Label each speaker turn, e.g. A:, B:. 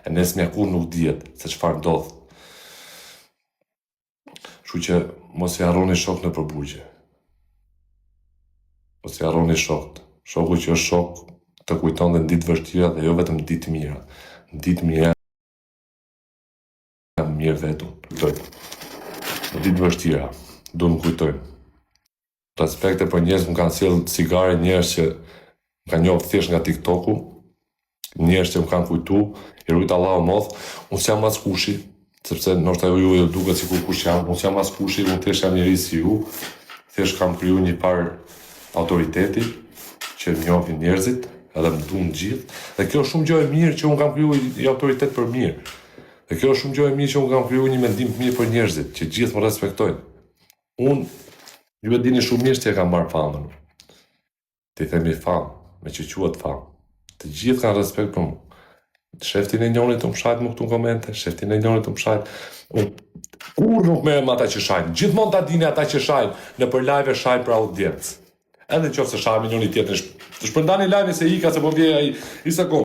A: E nesme kur nuk dihet se çfarë ndodh. Kështu që mos i harroni shok në përburgje. Mos i harroni shokët. Shoku që është shok të kujton dhe në ditë vështira dhe jo vetëm ditë mira. Në ditë mira mirë vetëm. Në ditë vështira do më kujtojnë. Respekte për njerëz më kanë sjellë cigare, njerëz që më kanë njohur thjesht nga TikToku, njerëz që më kanë kujtu, i rujt Allahu modh, unë s'jam as kushi, sepse ndoshta ju duket sikur kush jam, unë s'jam as kushi, unë thjesht jam njeri si ju, thjesht kam kriju një par autoriteti që më njohin njerëzit, edhe më duan gjithë, dhe kjo është shumë gjë e mirë që unë kam kriju një autoritet për mirë. Dhe kjo është shumë gjë e mirë që unë kam kriju një mendim të mirë për njerëzit, që gjithë më respektojnë. Unë, ju e dini shumë mirë që e kam marrë famën. Ti themi famë, me që quhet famë. Të gjithë kanë respekt për mu. Sheftin e njonit të më shajt mu këtu në komente, sheftin e njonit të më shajt. Kur nuk merrem ata që shajnë, gjithmonë ta dini ata që shajnë, në për live shajnë për audiencë. Edhe nëse shajmë njëri tjetrin, të shpërndani live se ika se po vjen ai, i sekond.